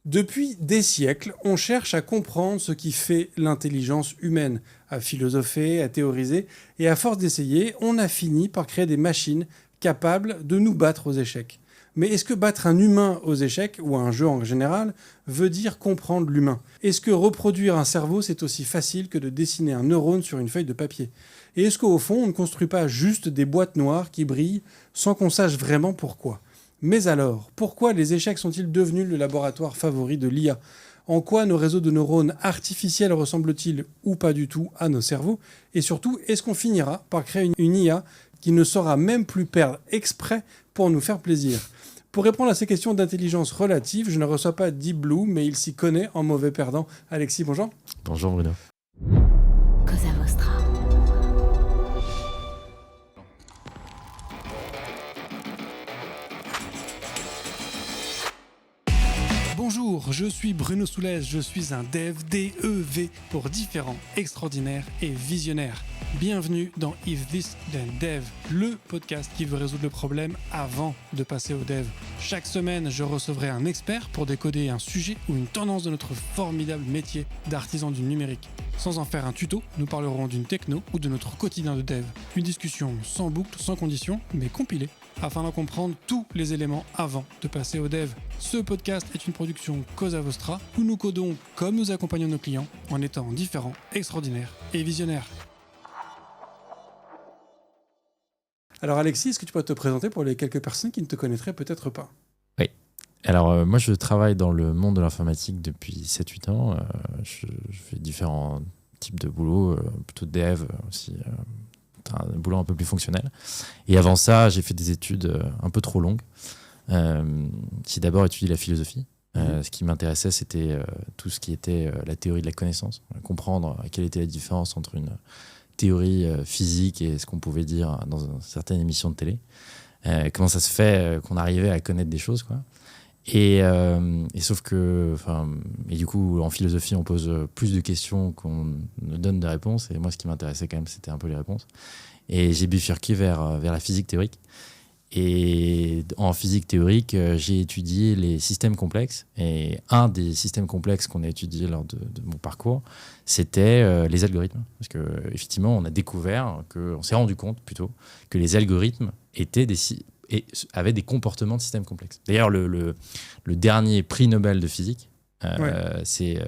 Depuis des siècles, on cherche à comprendre ce qui fait l'intelligence humaine, à philosopher, à théoriser, et à force d'essayer, on a fini par créer des machines capables de nous battre aux échecs. Mais est-ce que battre un humain aux échecs, ou un jeu en général, veut dire comprendre l'humain? Est-ce que reproduire un cerveau, c'est aussi facile que de dessiner un neurone sur une feuille de papier? Et est-ce qu'au fond, on ne construit pas juste des boîtes noires qui brillent sans qu'on sache vraiment pourquoi? Mais alors, pourquoi les échecs sont-ils devenus le laboratoire favori de l'IA? En quoi nos réseaux de neurones artificiels ressemblent-ils ou pas du tout à nos cerveaux? Et surtout, est-ce qu'on finira par créer une IA qui ne saura même plus perdre exprès pour nous faire plaisir? Pour répondre à ces questions d'intelligence relative, je ne reçois pas Deep Blue, mais il s'y connaît en mauvais perdant. Alexis, bonjour. Bonjour Bruno. Cosa Vostra. Bonjour, je suis Bruno Soulès, je suis un dev, D-E-V, pour différents, extraordinaires et visionnaires. Bienvenue dans If This Then Dev, le podcast qui veut résoudre le problème avant de passer au dev. Chaque semaine, je recevrai un expert pour décoder un sujet ou une tendance de notre formidable métier d'artisan du numérique. Sans en faire un tuto, nous parlerons d'une techno ou de notre quotidien de dev. Une discussion sans boucle, sans condition, mais compilée, afin d'en comprendre tous les éléments avant de passer au dev. Ce podcast est une production Cosa Vostra, où nous codons comme nous accompagnons nos clients, en étant différents, extraordinaires et visionnaires. Alors Alexis, est-ce que tu peux te présenter pour les quelques personnes qui ne te connaîtraient peut-être pas? Oui. Alors moi je travaille dans le monde de l'informatique depuis 7-8 ans. Je fais différents types de boulot, plutôt de dev aussi, un boulot un peu plus fonctionnel. Et avant ça, j'ai fait des études un peu trop longues. J'ai d'abord étudié la philosophie. Ce qui m'intéressait, c'était tout ce qui était la théorie de la connaissance, comprendre quelle était la différence entre une théorie physique et ce qu'on pouvait dire dans certaines émissions de télé. Comment ça se fait qu'on arrivait à connaître des choses, quoi. Et sauf que, et du coup, en philosophie, on pose plus de questions qu'on ne donne de réponses. Et moi, ce qui m'intéressait quand même, c'était un peu les réponses. Et j'ai bifurqué vers la physique théorique. Et en physique théorique, j'ai étudié les systèmes complexes. Et un des systèmes complexes qu'on a étudié lors de mon parcours, c'était les algorithmes. Parce qu'effectivement, on a découvert, on s'est rendu compte plutôt, que les algorithmes avaient des comportements de systèmes complexes. D'ailleurs, le dernier prix Nobel de physique, c'est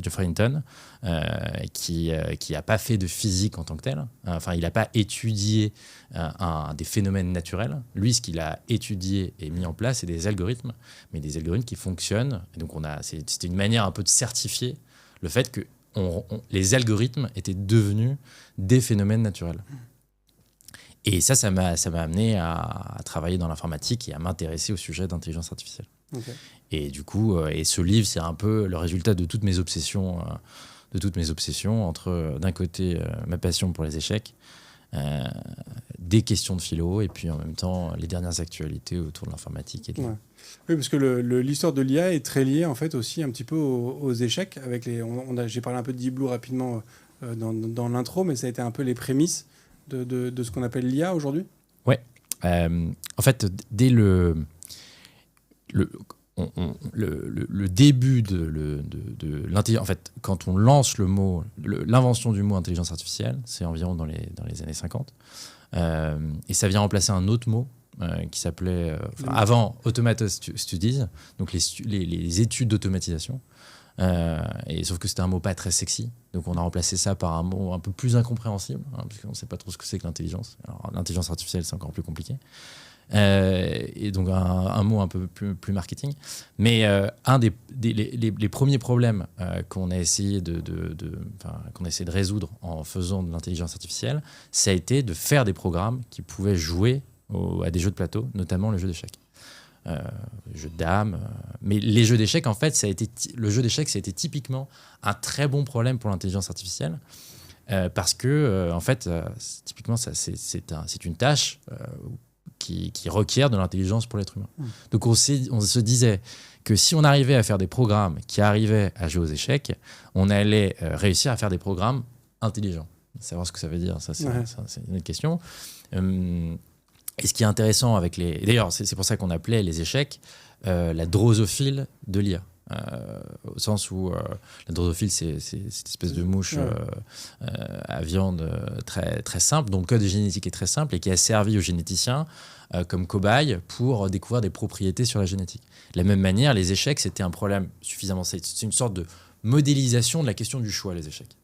Geoffrey Hinton, qui n'a pas fait de physique en tant que tel. Enfin, il n'a pas étudié des phénomènes naturels. Lui, ce qu'il a étudié et mis en place, c'est des algorithmes, mais des algorithmes qui fonctionnent. Et donc, c'était une manière un peu de certifier le fait que les algorithmes étaient devenus des phénomènes naturels. Et ça m'a amené à travailler dans l'informatique et à m'intéresser au sujet d'intelligence artificielle. Okay. Et du coup, et ce livre, c'est un peu le résultat de toutes mes obsessions, entre d'un côté ma passion pour les échecs, des questions de philo, et puis en même temps les dernières actualités autour de l'informatique. Ouais. Oui, parce que l'histoire de l'IA est très liée en fait aussi un petit peu aux échecs. J'ai parlé un peu de Deep Blue rapidement dans l'intro, mais ça a été un peu les prémices de ce qu'on appelle l'IA aujourd'hui. Ouais. En fait, dès le début de l'intelligence, en fait, quand on lance l'invention du mot intelligence artificielle, c'est environ dans les années 50, et ça vient remplacer un autre mot qui s'appelait avant Automated Studies, donc les études d'automatisation. Et sauf que c'était un mot pas très sexy, donc on a remplacé ça par un mot un peu plus incompréhensible, parce qu'on ne sait pas trop ce que c'est que l'intelligence. Alors l'intelligence artificielle, c'est encore plus compliqué. Et donc un mot un peu plus marketing. Mais les premiers problèmes qu'on a essayé de résoudre en faisant de l'intelligence artificielle, ça a été de faire des programmes qui pouvaient jouer à des jeux de plateau, notamment le jeu d'échecs. Jeux de dames, mais les jeux d'échecs, en fait, le jeu d'échecs, ça a été typiquement un très bon problème pour l'intelligence artificielle, parce que en fait, typiquement, c'est une tâche qui requiert de l'intelligence pour l'être humain. Donc on se disait que si on arrivait à faire des programmes qui arrivaient à jouer aux échecs, on allait réussir à faire des programmes intelligents. Savoir ce que ça veut dire, ça c'est une autre question. Et ce qui est intéressant d'ailleurs, c'est pour ça qu'on appelait les échecs la drosophile de l'IA. au sens où la drosophile, c'est cette espèce de mouche à viande très, très simple, dont le code génétique est très simple et qui a servi aux généticiens comme cobaye pour découvrir des propriétés sur la génétique. De la même manière, les échecs, c'était un problème suffisamment... C'est une sorte de modélisation de la question du choix, les échecs.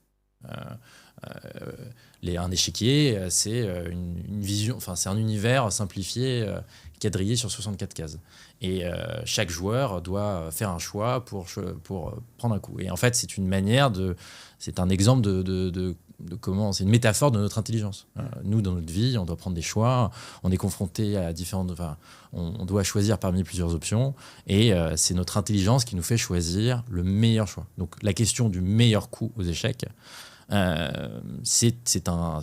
Un échiquier, c'est une vision, enfin c'est un univers simplifié, quadrillé sur 64 cases. Et chaque joueur doit faire un choix pour prendre un coup. Et en fait, c'est un exemple de comment, c'est une métaphore de notre intelligence. Nous, dans notre vie, on doit prendre des choix, on est confronté à différentes, enfin, on doit choisir parmi plusieurs options, et c'est notre intelligence qui nous fait choisir le meilleur choix. Donc, la question du meilleur coup aux échecs, c'est un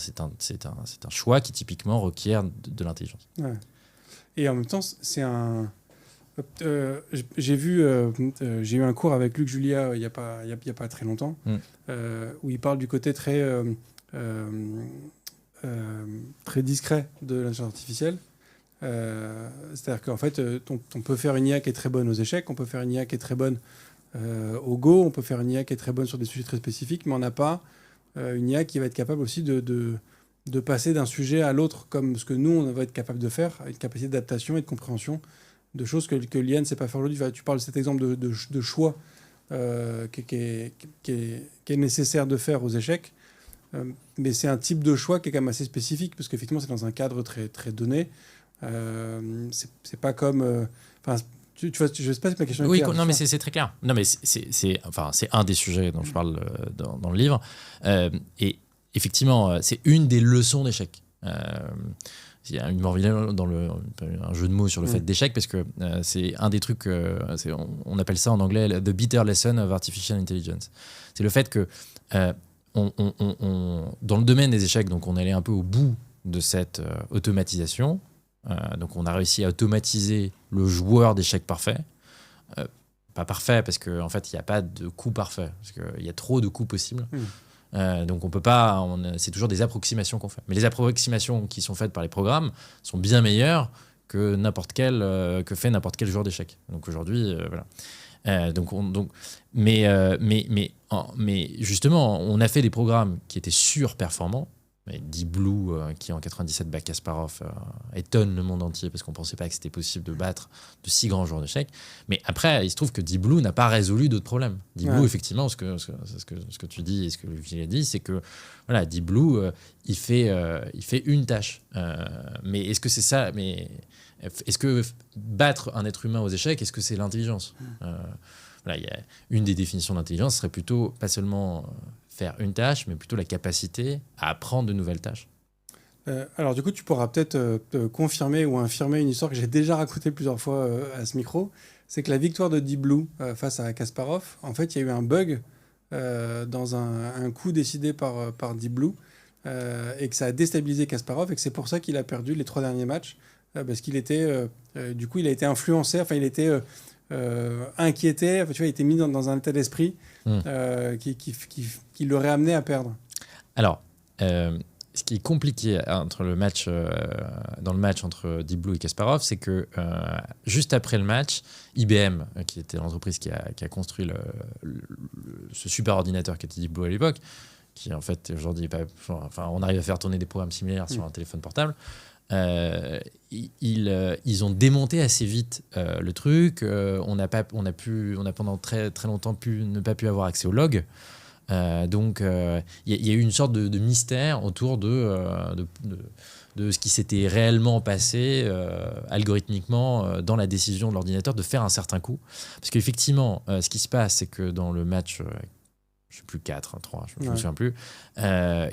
choix qui typiquement requiert de l'intelligence. Ouais. Et en même temps, c'est un... j'ai eu un cours avec Luc Julia il y a pas très longtemps, où il parle du côté très discret de l'intelligence artificielle. C'est-à-dire qu'en fait, on peut faire une IA qui est très bonne aux échecs, on peut faire une IA qui est très bonne au Go, on peut faire une IA qui est très bonne sur des sujets très spécifiques, mais on n'a pas une IA qui va être capable aussi de passer d'un sujet à l'autre, comme ce que nous, on va être capable de faire, une capacité d'adaptation et de compréhension de choses que l'IA ne sait pas faire aujourd'hui. Tu parles de cet exemple de choix qui est nécessaire de faire aux échecs, mais c'est un type de choix qui est quand même assez spécifique, parce qu'effectivement, c'est dans un cadre très, très donné. C'est pas comme... tu vois, je sais pas si ma question est claire. Oui, non, mais c'est très clair. Non, mais c'est un des sujets dont je parle dans le livre. Et effectivement, c'est une des leçons d'échec. Il y a une morville dans un jeu de mots sur le fait d'échec, parce que c'est un des trucs, on appelle ça en anglais the bitter lesson of artificial intelligence. C'est le fait que dans le domaine des échecs, donc on allait un peu au bout de cette automatisation. Donc on a réussi à automatiser le joueur d'échecs parfait. Pas parfait parce qu'en fait il n'y a pas de coup parfait, parce qu'il y a trop de coups possibles. Donc on peut pas, c'est toujours des approximations qu'on fait. Mais les approximations qui sont faites par les programmes sont bien meilleures que fait n'importe quel joueur d'échecs. Donc aujourd'hui, voilà. Mais justement, on a fait des programmes qui étaient surperformants. Deep Blue, qui en 97 bat Kasparov, étonne le monde entier parce qu'on ne pensait pas que c'était possible de battre de si grands joueurs d'échecs. Mais après, il se trouve que Deep Blue n'a pas résolu d'autres problèmes. Deep Blue, effectivement, ce que tu dis et ce que Lucie a dit, c'est que voilà, Deep Blue, il fait une tâche. Mais est-ce que c'est ça? Mais est-ce que battre un être humain aux échecs, est-ce que c'est l'intelligence? Voilà, une des définitions d'intelligence serait plutôt pas seulement faire une tâche, mais plutôt la capacité à apprendre de nouvelles tâches. Alors du coup, tu pourras peut-être confirmer ou infirmer une histoire que j'ai déjà racontée plusieurs fois à ce micro. C'est que la victoire de Deep Blue face à Kasparov, en fait, il y a eu un bug dans un coup décidé par Deep Blue et que ça a déstabilisé Kasparov et que c'est pour ça qu'il a perdu les 3 derniers matchs parce qu'il était, du coup, il a été influencé, enfin, il était inquiété, tu vois, il était mis dans un état d'esprit qui l'aurait amené à perdre. Alors, ce qui est compliqué dans le match entre Deep Blue et Kasparov, c'est que juste après le match, IBM, qui était l'entreprise qui a construit ce super ordinateur qui était Deep Blue à l'époque, qui en fait aujourd'hui, on arrive à faire tourner des programmes similaires sur un téléphone portable. Ils ont démonté assez vite le truc. On a pendant très très longtemps ne pas pu avoir accès aux logs. Donc il y a eu une sorte de mystère autour de ce qui s'était réellement passé algorithmiquement dans la décision de l'ordinateur de faire un certain coup. Parce qu'effectivement, ce qui se passe, c'est que dans le match, je ne sais plus 4, 3, je ne me souviens plus,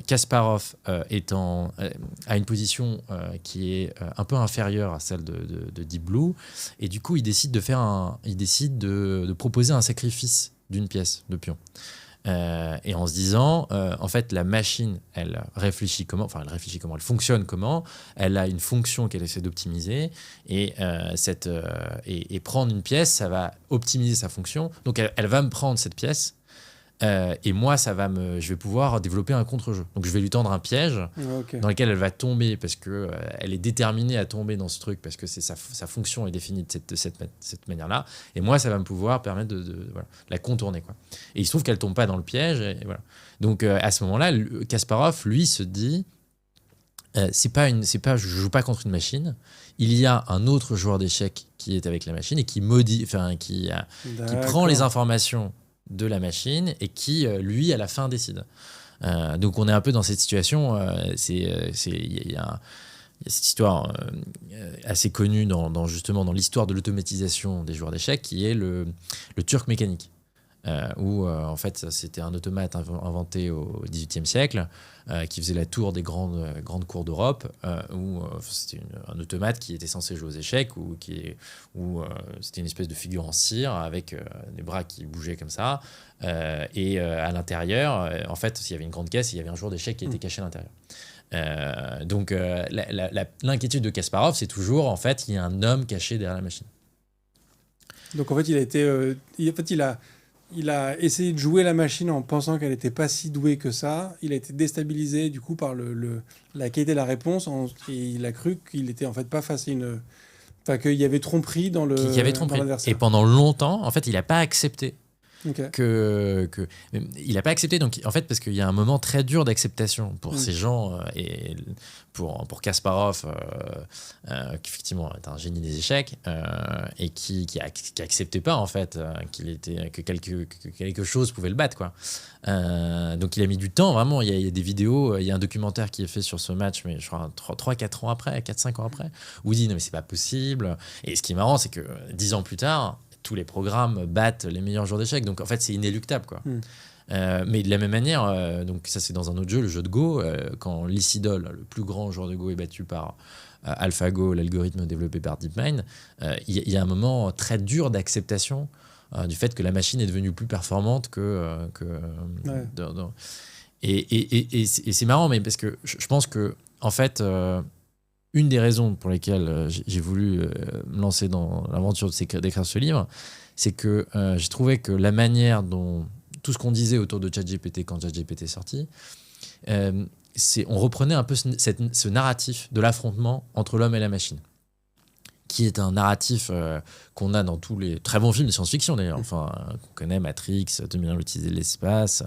Kasparov a une position qui est un peu inférieure à celle de Deep Blue, et du coup il décide de proposer un sacrifice d'une pièce de pion. Et en se disant, en fait, la machine, elle fonctionne comment, elle a une fonction qu'elle essaie d'optimiser, et prendre une pièce, ça va optimiser sa fonction. Donc, elle va me prendre cette pièce, Et moi, je vais pouvoir développer un contre-jeu. Donc, je vais lui tendre un piège dans lequel elle va tomber parce que elle est déterminée à tomber dans ce truc parce que sa fonction est définie de cette manière-là. Et moi, ça va me pouvoir permettre de la contourner, quoi. Et il se trouve qu'elle tombe pas dans le piège. Et voilà. Donc, à ce moment-là, Kasparov, lui, se dit je joue pas contre une machine. Il y a un autre joueur d'échecs qui est avec la machine et qui prend les informations de la machine et qui, lui, à la fin, décide. Donc, on est un peu dans cette situation. Il y a cette histoire assez connue justement dans l'histoire de l'automatisation des joueurs d'échecs qui est le Turc mécanique. Où en fait c'était un automate inventé au XVIIIe siècle qui faisait la tour des grandes cours d'Europe où c'était un automate qui était censé jouer aux échecs où c'était une espèce de figure en cire avec des bras qui bougeaient comme ça et à l'intérieur en fait il y avait une grande caisse et il y avait un joueur d'échecs qui était caché à l'intérieur. Donc l'inquiétude de Kasparov c'est toujours en fait il y a un homme caché derrière la machine. Donc en fait il a essayé de jouer la machine en pensant qu'elle n'était pas si douée que ça. Il a été déstabilisé du coup par la qualité de la réponse et il a cru qu'il était en fait pas face à qu'il y avait tromperie dans l'adversaire. Et pendant longtemps, en fait, il n'a pas accepté. Okay. Il n'a pas accepté, donc en fait, parce qu'il y a un moment très dur d'acceptation pour ces gens et pour Kasparov, qui effectivement est un génie des échecs et qui acceptait pas en fait que quelque chose pouvait le battre, quoi. Donc il a mis du temps, vraiment. Il y a des vidéos, il y a un documentaire qui est fait sur ce match, mais je crois 3-4 ans après, 4-5 ans après, où il dit non mais c'est pas possible. Et ce qui est marrant, c'est que 10 ans plus tard, tous les programmes battent les meilleurs joueurs d'échecs, donc en fait c'est inéluctable, quoi. Mais de la même manière, donc ça c'est dans un autre jeu, le jeu de Go, quand Lysidol, le plus grand joueur de Go, est battu par AlphaGo, l'algorithme développé par DeepMind, il y a un moment très dur d'acceptation du fait que la machine est devenue plus performante et c'est marrant, mais parce que je pense que en fait une des raisons pour lesquelles j'ai voulu me lancer dans l'aventure d'écrire ce livre, c'est que j'ai trouvé que la manière dont tout ce qu'on disait autour de ChatGPT quand ChatGPT est sorti, on reprenait un peu ce narratif de l'affrontement entre l'homme et la machine, qui est un narratif qu'on a dans tous les très bons films de science-fiction d'ailleurs, qu'on connaît, Matrix, 2001 l'Odyssée de l'espace,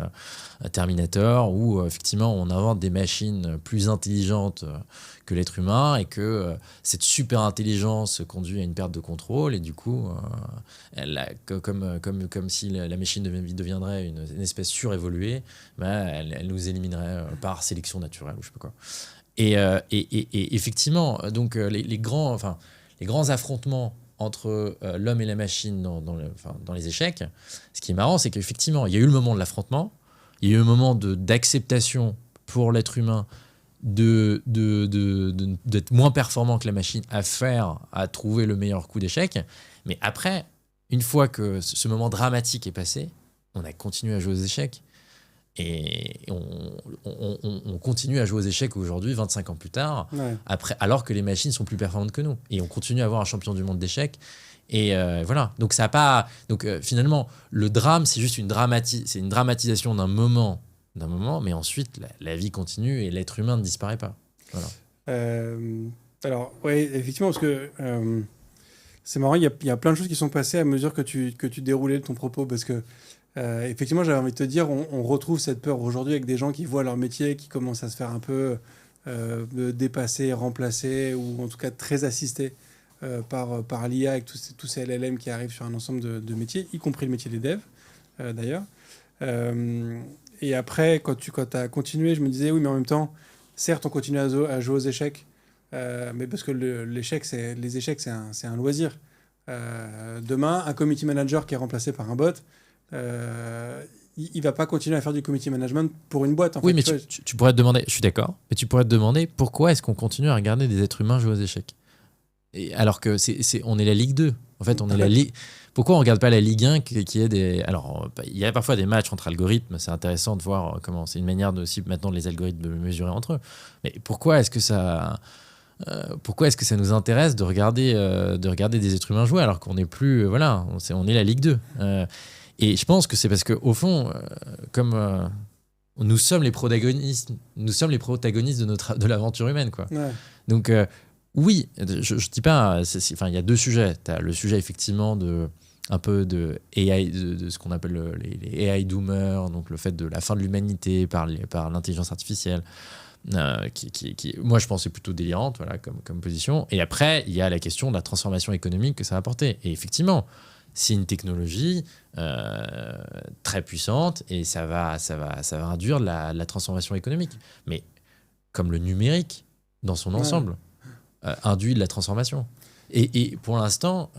Terminator, où effectivement on invente des machines plus intelligentes que l'être humain et que cette super intelligence conduit à une perte de contrôle et du coup comme si la machine deviendrait une espèce surévoluée, elle nous éliminerait par sélection naturelle ou je sais pas quoi. Et effectivement donc les grands affrontements entre l'homme et la machine dans les échecs, ce qui est marrant, c'est qu'effectivement, il y a eu le moment de l'affrontement, il y a eu le moment d'acceptation pour l'être humain d'être moins performant que la machine à trouver le meilleur coup d'échec. Mais après, une fois que ce moment dramatique est passé, on a continué à jouer aux échecs. Et on continue à jouer aux échecs aujourd'hui, 25 ans plus tard, alors que les machines sont plus performantes que nous. Et on continue à avoir un champion du monde d'échecs. Et voilà. Donc, ça a pas... Donc finalement, le drame, c'est juste une dramatisation d'un moment, mais ensuite, la vie continue et l'être humain ne disparaît pas. Voilà. Alors, oui, effectivement, parce que c'est marrant, il y a plein de choses qui sont passées à mesure que tu déroulais ton propos, parce que effectivement, j'avais envie de te dire, on retrouve cette peur aujourd'hui avec des gens qui voient leur métier, qui commencent à se faire un peu dépasser, remplacer, ou en tout cas très assistés par l'IA, avec tous ces LLM qui arrivent sur un ensemble de métiers, y compris le métier des devs, d'ailleurs. Et après, quand tu as continué, je me disais, oui, mais en même temps, certes, on continue à jouer aux échecs, mais parce que les échecs, c'est un loisir. Demain, un committee manager qui est remplacé par un bot, il va pas continuer à faire du community management pour une boîte. Oui, mais tu pourrais te demander, je suis d'accord, mais tu pourrais te demander pourquoi est-ce qu'on continue à regarder des êtres humains jouer aux échecs alors que on est la Ligue 2. En fait, on est la Ligue. Pourquoi on regarde pas la Ligue 1 qui est des... Alors, il y a parfois des matchs entre algorithmes, c'est intéressant de voir comment c'est une manière aussi maintenant les algorithmes de mesurer entre eux. Mais pourquoi est-ce que ça nous intéresse de regarder des êtres humains jouer alors qu'on n'est plus... on est la Ligue 2. Et je pense que c'est parce qu'au fond, comme nous sommes les protagonistes de l'aventure humaine, quoi. Ouais. Donc, oui, je dis pas. Il y a deux sujets. Tu as le sujet, effectivement, un peu de AI, de ce qu'on appelle les AI doomers, donc le fait de la fin de l'humanité par l'intelligence artificielle, qui, moi, je pense, est plutôt délirante, voilà, comme position. Et après, il y a la question de la transformation économique que ça va apporter. Et effectivement, c'est une technologie très puissante et ça va induire la transformation économique. Mais comme le numérique, dans son ensemble, induit de la transformation. Et pour l'instant,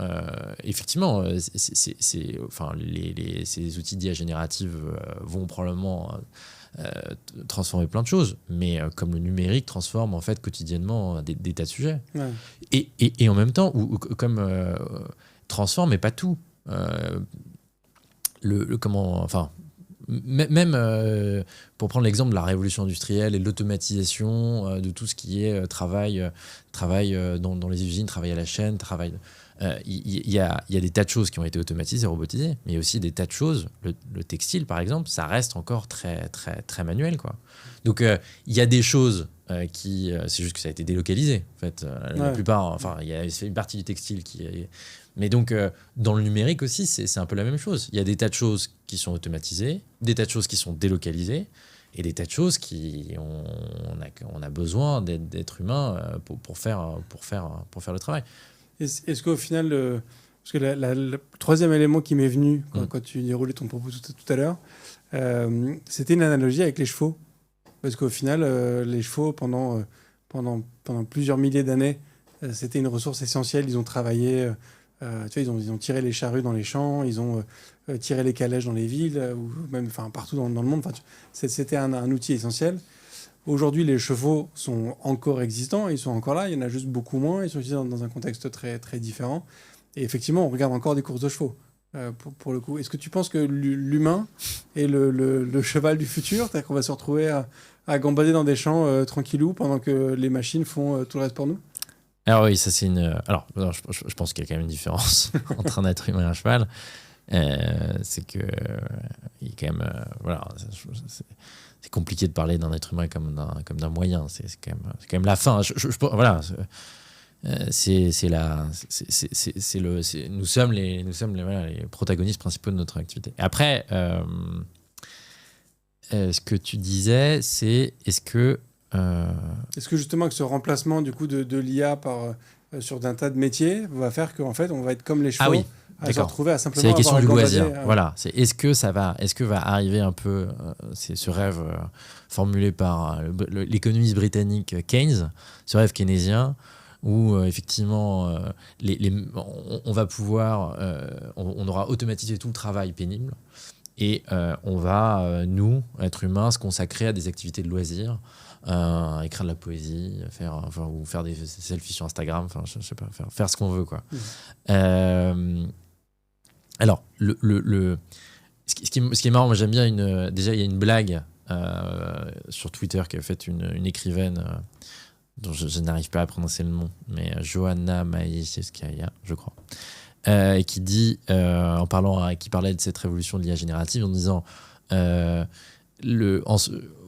effectivement, ces outils d'IA générative vont probablement transformer plein de choses, mais comme le numérique transforme en fait quotidiennement des tas de sujets. Ouais. Et en même temps, comme transforme, mais pas tout. Même pour prendre l'exemple de la révolution industrielle et de l'automatisation de tout ce qui est travail dans les usines, travail à la chaîne, il y a des tas de choses qui ont été automatisées, robotisées, mais il y a aussi des tas de choses. Le textile, par exemple, ça reste encore très, très, très manuel, quoi. Donc, il y a des choses c'est juste que ça a été délocalisé, en fait. La plupart, c'est une partie du textile qui est... Mais donc, dans le numérique aussi, c'est un peu la même chose. Il y a des tas de choses qui sont automatisées, des tas de choses qui sont délocalisées, et des tas de choses on a besoin d'être humain pour faire le travail. Est-ce qu'au final, parce que le troisième élément qui m'est venu quand tu déroulais ton propos tout à l'heure, c'était une analogie avec les chevaux. Parce qu'au final, les chevaux, pendant plusieurs milliers d'années, c'était une ressource essentielle. Ils ont travaillé, ils ont tiré les charrues dans les champs, ils ont tiré les calèches dans les villes, ou même partout dans le monde. C'était un outil essentiel. Aujourd'hui, les chevaux sont encore existants, ils sont encore là, il y en a juste beaucoup moins, ils sont utilisés dans un contexte très, très différent. Et effectivement, on regarde encore des courses de chevaux, pour le coup. Est-ce que tu penses que l'humain est le cheval du futur, c'est-à-dire qu'on va se retrouver à gambader dans des champs tranquillou pendant que les machines font tout le reste pour nous? Alors oui, ça c'est Alors, je pense qu'il y a quand même une différence entre un être humain et un cheval. C'est que il y a quand même... c'est compliqué de parler d'un être humain comme d'un moyen. C'est quand même la fin. Nous sommes les protagonistes principaux de notre activité. Et après, ce que tu disais, c'est est-ce que justement que ce remplacement du coup de l'IA sur un tas de métiers va faire qu'en fait on va être comme les chevaux? Ah oui. À se retrouver à simplement c'est la question du loisir. Voilà. C'est est-ce que va arriver un peu c'est ce rêve formulé par l'économiste britannique Keynes, ce rêve keynésien où effectivement on va pouvoir on aura automatisé tout le travail pénible et on va nous être humains se consacrer à des activités de loisirs, écrire de la poésie, ou faire des selfies sur Instagram, je sais pas, faire ce qu'on veut, quoi. Alors, ce qui est marrant, moi j'aime bien déjà il y a une blague sur Twitter qu'a faite une écrivaine dont je n'arrive pas à prononcer le nom, mais Johanna Maïevskaya, je crois, qui dit, qui parlait de cette révolution de l'IA générative en disant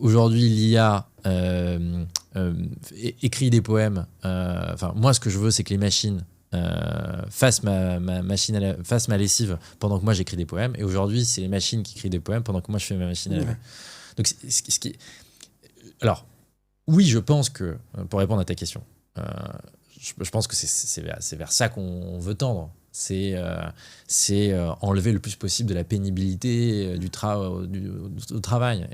aujourd'hui l'IA écrit des poèmes. Moi ce que je veux c'est que les machines fasse ma lessive pendant que moi j'écris des poèmes, et aujourd'hui c'est les machines qui écrivent des poèmes pendant que moi je fais ma machine à laver. Donc alors oui, je pense que pour répondre à ta question, je pense que c'est vers ça qu'on veut tendre. C'est enlever le plus possible de la pénibilité du travail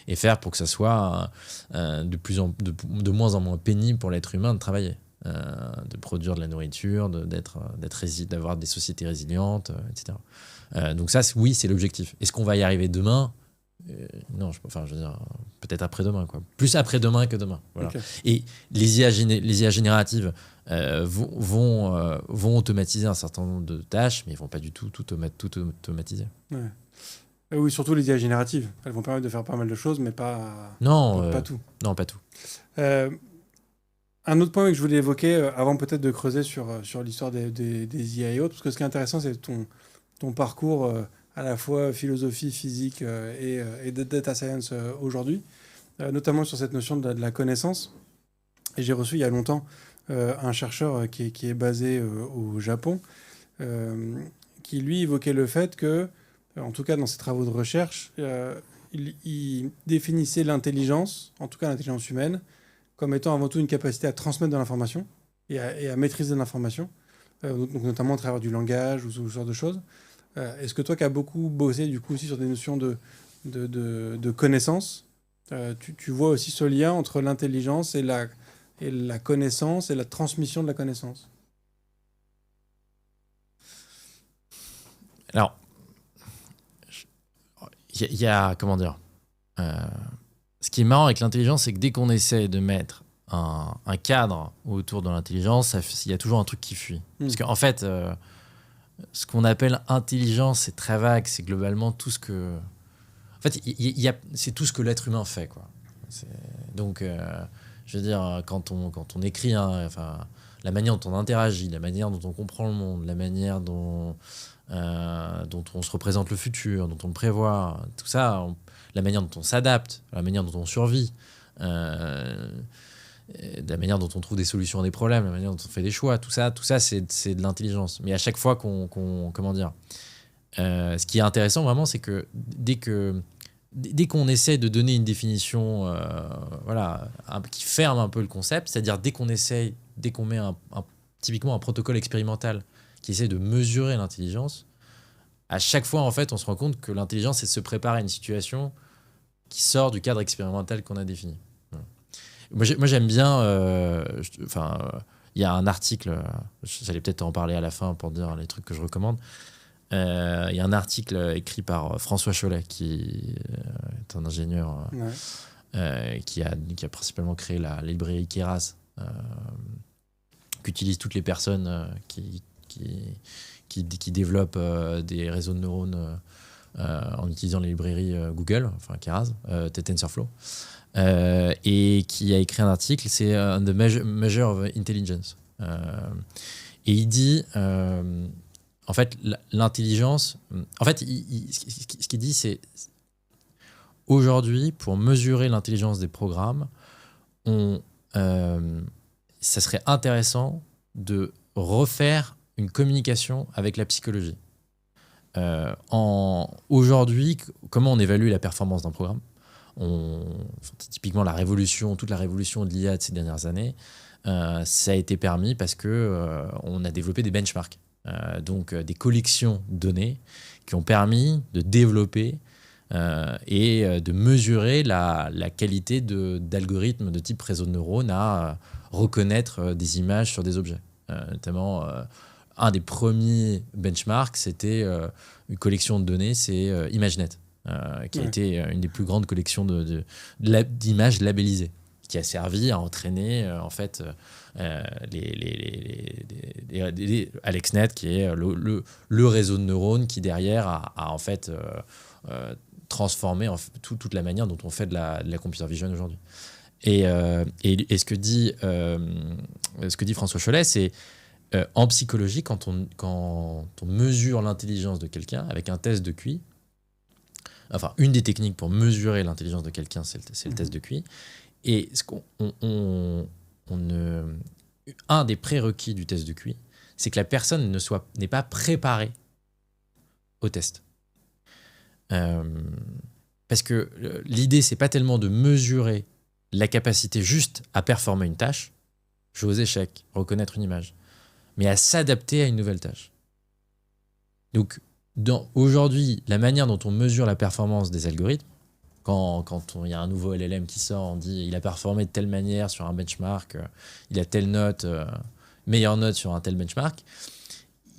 et faire pour que ça soit de moins en moins pénible pour l'être humain de travailler. De produire de la nourriture, d'avoir des sociétés résilientes, etc. Donc ça, oui, c'est l'objectif. Est-ce qu'on va y arriver demain ? Non, je veux dire, peut-être après-demain, quoi. Plus après-demain que demain. Voilà. Okay. Et les IA génératives vont automatiser un certain nombre de tâches, mais ils ne vont pas du tout automatiser. Ouais. Oui, surtout les IA génératives. Elles vont permettre de faire pas mal de choses, mais pas tout. Non, pas tout. Un autre point que je voulais évoquer, avant peut-être de creuser sur l'histoire des IA et autres, parce que ce qui est intéressant, c'est ton parcours à la fois philosophie, physique et de data science aujourd'hui, notamment sur cette notion de la connaissance. Et j'ai reçu il y a longtemps un chercheur qui est basé au Japon, qui lui évoquait le fait que, en tout cas dans ses travaux de recherche, il définissait l'intelligence, en tout cas l'intelligence humaine, comme étant avant tout une capacité à transmettre de l'information et à maîtriser de l'information, donc notamment à travers du langage ou ce genre de choses. Est-ce que toi qui as beaucoup bossé du coup aussi sur des notions de connaissance, tu vois aussi ce lien entre l'intelligence et la connaissance et la transmission de la connaissance? Alors, il y a, comment dire, ce qui est marrant avec l'intelligence, c'est que dès qu'on essaie de mettre un cadre autour de l'intelligence, il y a toujours un truc qui fuit. Parce qu'en fait, ce qu'on appelle intelligence, c'est très vague, c'est globalement tout ce que... En fait, c'est tout ce que l'être humain fait, quoi. Donc, je veux dire, quand on écrit, la manière dont on interagit, la manière dont on comprend le monde, la manière dont on se représente le futur, dont on le prévoit, tout ça, la manière dont on s'adapte, la manière dont on survit, la manière dont on trouve des solutions à des problèmes, la manière dont on fait des choix, tout ça c'est de l'intelligence. Mais à chaque fois comment dire, ce qui est intéressant vraiment, c'est que dès qu'on essaie de donner une définition qui ferme un peu le concept, c'est-à-dire dès qu'on met typiquement un protocole expérimental qui essaie de mesurer l'intelligence, à chaque fois, en fait, on se rend compte que l'intelligence, c'est se préparer à une situation qui sort du cadre expérimental qu'on a défini. Voilà. Moi, j'aime bien... il y a un article, j'allais peut-être en parler à la fin pour dire les trucs que je recommande. Il y a un article écrit par François Chollet, qui est un ingénieur qui a principalement créé la librairie Keras, qu'utilisent toutes les personnes qui développent des réseaux de neurones en utilisant les librairies Google, enfin Keras, TensorFlow, et qui a écrit un article, c'est The Measure of Intelligence. Et il dit, en fait, l'intelligence, en fait, ce qu'il dit, c'est aujourd'hui, pour mesurer l'intelligence des programmes, ça serait intéressant de refaire une communication avec la psychologie. Aujourd'hui, comment on évalue la performance d'un programme ? Typiquement, toute la révolution de l'IA de ces dernières années, ça a été permis parce qu'on a développé des benchmarks, donc des collections de données qui ont permis de développer et de mesurer la qualité d'algorithmes de type réseau de neurones à reconnaître des images sur des objets. Notamment, un des premiers benchmarks, c'était une collection de données, c'est ImageNet, qui a été une des plus grandes collections d'images labellisées, qui a servi à entraîner AlexNet, qui est le réseau de neurones qui derrière a en fait transformé toute la manière dont on fait de la computer vision aujourd'hui. Et ce que dit François Chollet, c'est en psychologie, quand on mesure l'intelligence de quelqu'un avec un test de QI, enfin une des techniques pour mesurer l'intelligence de quelqu'un, c'est le test de QI. Et un des prérequis du test de QI, c'est que la personne n'est pas préparée au test. Parce que l'idée, c'est pas tellement de mesurer la capacité juste à performer une tâche, jouer aux échecs, reconnaître une image, mais à s'adapter à une nouvelle tâche. Donc, aujourd'hui, la manière dont on mesure la performance des algorithmes, quand il y a un nouveau LLM qui sort, on dit il a performé de telle manière sur un benchmark, il a telle note, meilleure note sur un tel benchmark,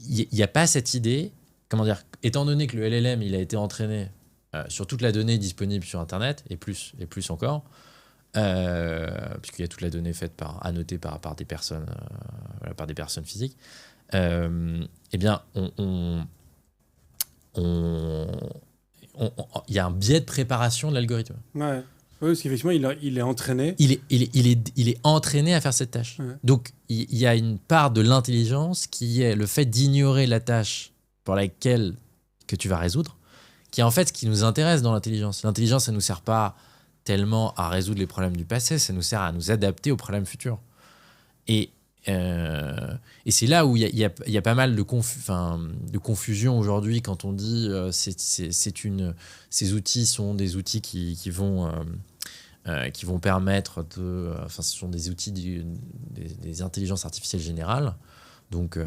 il n'y a pas cette idée, comment dire, étant donné que le LLM il a été entraîné sur toute la donnée disponible sur Internet, et plus encore, puisqu'il y a toute la donnée faite annotée par des personnes, par des personnes physiques, eh bien, il y a un biais de préparation de l'algorithme. Ouais. Oui, parce qu'effectivement, il est entraîné. Il est entraîné à faire cette tâche. Ouais. Donc, il y a une part de l'intelligence qui est le fait d'ignorer la tâche pour laquelle que tu vas résoudre, qui est en fait ce qui nous intéresse dans l'intelligence. L'intelligence, ça ne nous sert pas tellement à résoudre les problèmes du passé, ça nous sert à nous adapter aux problèmes futurs. Et c'est là où il y a pas mal de confusion aujourd'hui quand on dit ces outils sont des outils qui vont permettre ce sont des outils des intelligences artificielles générales. Donc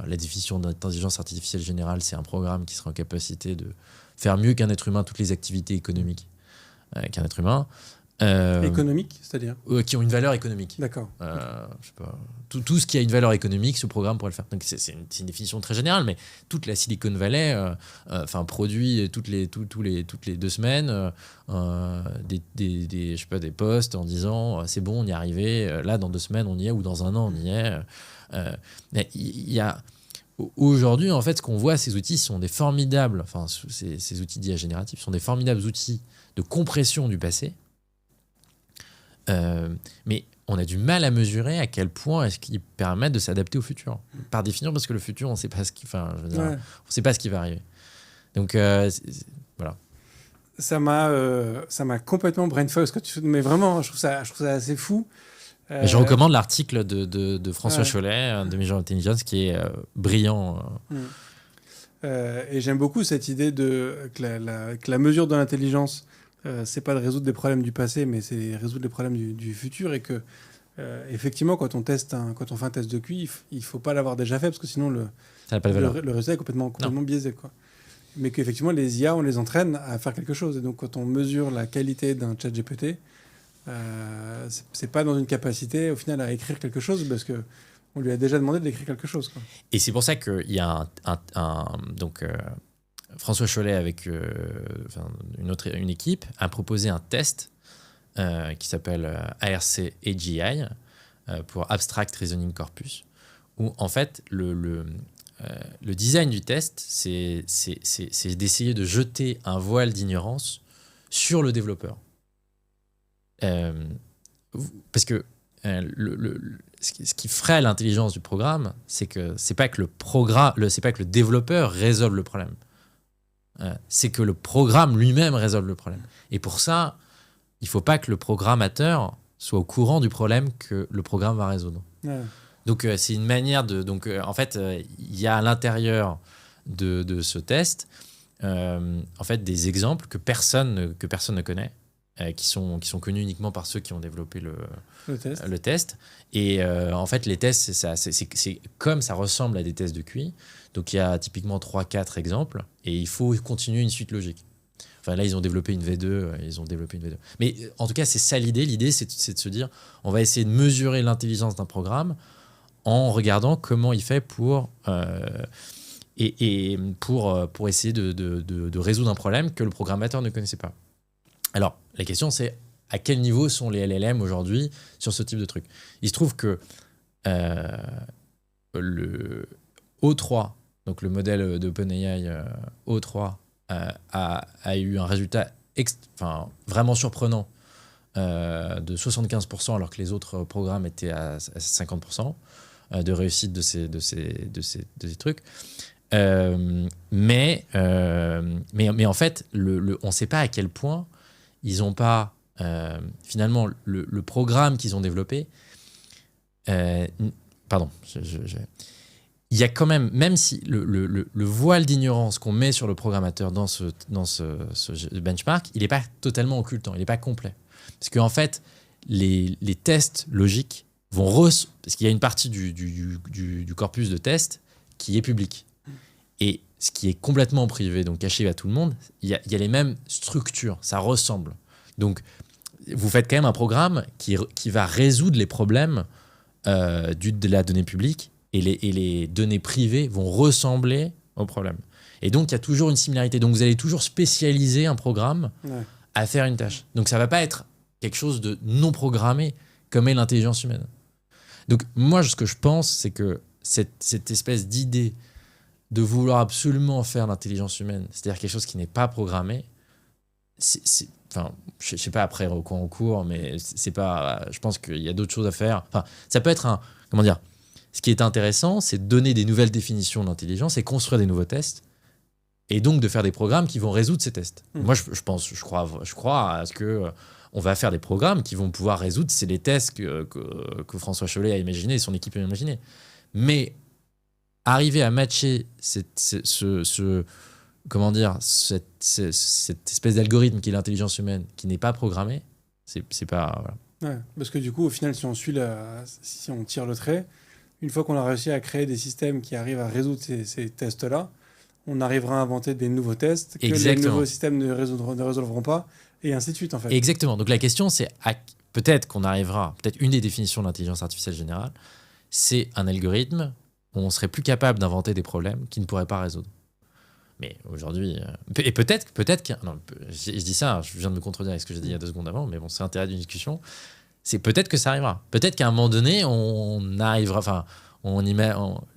la définition d'intelligence artificielle générale, c'est un programme qui sera en capacité de faire mieux qu'un être humain toutes les activités économiques qu'un être humain. Économique, c'est-à-dire qui ont une valeur économique. D'accord. Je sais pas, tout ce qui a une valeur économique, ce programme pourrait le faire. Donc c'est une définition très générale, mais toute la Silicon Valley produit toutes les 2 semaines des posts en disant c'est bon, on y est arrivé, là dans 2 semaines on y est, ou dans 1 an on y est. Il y a aujourd'hui, en fait, ce qu'on voit, ces outils sont des formidables, ces outils d'IA génératifs sont des formidables outils de compression du passé. Mais on a du mal à mesurer à quel point est-ce qu'ils permettent de s'adapter au futur. Par définition, parce que le futur, on ne sait pas on sait pas ce qui va arriver. Donc voilà. Ça m'a complètement brainfuck. Mais vraiment, je trouve ça assez fou. Je recommande l'article de François Chollet de Major Intelligence qui est brillant. Et j'aime beaucoup cette idée que la mesure de l'intelligence, c'est pas de résoudre des problèmes du passé, mais c'est résoudre les problèmes du futur, et que effectivement, quand on fait un test de QI, il faut pas l'avoir déjà fait, parce que sinon le résultat est complètement biaisé, quoi. Mais qu'effectivement les IA, on les entraîne à faire quelque chose, et donc quand on mesure la qualité d'un chat GPT, c'est pas dans une capacité au final à écrire quelque chose, parce que on lui a déjà demandé d'écrire quelque chose, quoi. Et c'est pour ça qu'il y a François Chollet avec une équipe a proposé un test qui s'appelle ARC AGI pour Abstract Reasoning Corpus, où en fait le design du test, c'est d'essayer de jeter un voile d'ignorance sur le développeur. Parce que ce qui ferait l'intelligence du programme, c'est que c'est pas que le développeur résolve le problème. C'est que le programme lui-même résolve le problème. Et pour ça, il ne faut pas que le programmateur soit au courant du problème que le programme va résoudre. Ouais. Donc, c'est une manière de... Donc, en fait, il y a à l'intérieur de ce test en fait, des exemples que personne ne connaît, qui sont connus uniquement par ceux qui ont développé le test. Et en fait, les tests, c'est comme ça ressemble à des tests de QI. Donc, il y a typiquement 3-4 exemples et il faut continuer une suite logique. Enfin, là, ils ont développé une V2. Mais en tout cas, c'est ça l'idée. L'idée, c'est de se dire, on va essayer de mesurer l'intelligence d'un programme en regardant comment il fait pour essayer de résoudre un problème que le programmateur ne connaissait pas. Alors, la question, c'est à quel niveau sont les LLM aujourd'hui sur ce type de truc. Il se trouve que le O3, donc le modèle d'OpenAI O3, a eu un résultat vraiment surprenant de 75%, alors que les autres programmes étaient à 50% de réussite de ces trucs. Mais en fait, on ne sait pas à quel point ils n'ont pas finalement le programme qu'ils ont développé. Il y a quand même si le voile d'ignorance qu'on met sur le programmateur dans ce benchmark, il n'est pas totalement occultant, il n'est pas complet. Parce qu'en fait, les tests logiques parce qu'il y a une partie du corpus de tests qui est public. Et ce qui est complètement privé, donc caché à tout le monde, il y a les mêmes structures, ça ressemble. Donc, vous faites quand même un programme qui va résoudre les problèmes de la donnée publique, et les données privées vont ressembler au problème. Et donc, il y a toujours une similarité. Donc, vous allez toujours spécialiser un programme à faire une tâche. Donc, ça ne va pas être quelque chose de non programmé comme est l'intelligence humaine. Donc, moi, ce que je pense, c'est que cette espèce d'idée de vouloir absolument faire l'intelligence humaine, c'est-à-dire quelque chose qui n'est pas programmé, je ne sais pas après au cours, mais c'est pas. Je pense qu'il y a d'autres choses à faire. Enfin, ça peut être ce qui est intéressant, c'est de donner des nouvelles définitions d'intelligence et construire des nouveaux tests. et donc de faire des programmes qui vont résoudre ces tests. Moi, je crois à ce que on va faire des programmes qui vont pouvoir résoudre les tests que François Chollet a imaginé et son équipe a imaginé. Mais arriver à matcher cette espèce d'algorithme qui est l'intelligence humaine, qui n'est pas programmée, c'est pas... Voilà. Ouais, parce que du coup, au final, si on tire le trait, une fois qu'on a réussi à créer des systèmes qui arrivent à résoudre ces tests-là, on arrivera à inventer des nouveaux tests que les nouveaux systèmes ne résolveront pas, et ainsi de suite, en fait. Exactement. Donc la question, c'est peut-être qu'on arrivera, peut-être une des définitions de l'intelligence artificielle générale, c'est un algorithme où on serait plus capable d'inventer des problèmes qu'il ne pourrait pas résoudre. Mais aujourd'hui, et peut-être je dis ça, je viens de me contredire avec ce que j'ai dit il y a 2 secondes avant, mais bon, c'est l'intérêt d'une discussion. C'est peut-être que ça arrivera. Peut-être qu'à un moment donné, on arrivera, enfin,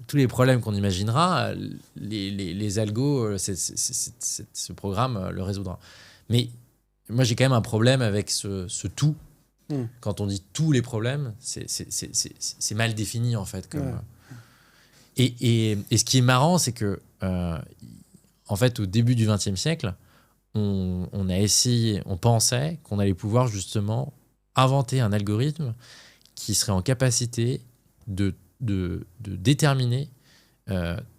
tous les problèmes qu'on imaginera, les algos, ce programme le résoudra. Mais moi, j'ai quand même un problème avec ce tout. Quand on dit tous les problèmes, c'est mal défini, en fait. Et ce qui est marrant, c'est que en fait, au début du XXe siècle, on pensait qu'on allait pouvoir justement inventer un algorithme qui serait en capacité de déterminer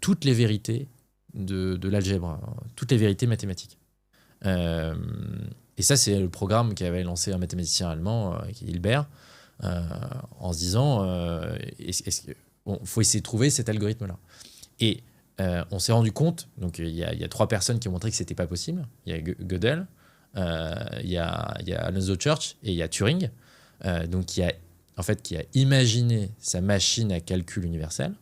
toutes les vérités de l'algèbre, toutes les vérités mathématiques. Et ça, c'est le programme qu'avait lancé un mathématicien allemand, qui est Hilbert, en se disant faut essayer de trouver cet algorithme-là. Et on s'est rendu compte, donc il y a 3 personnes qui ont montré que c'était pas possible. Il y a Gödel, il y a Alonzo Church et il y a Turing, donc qui a imaginé sa machine à calcul universel,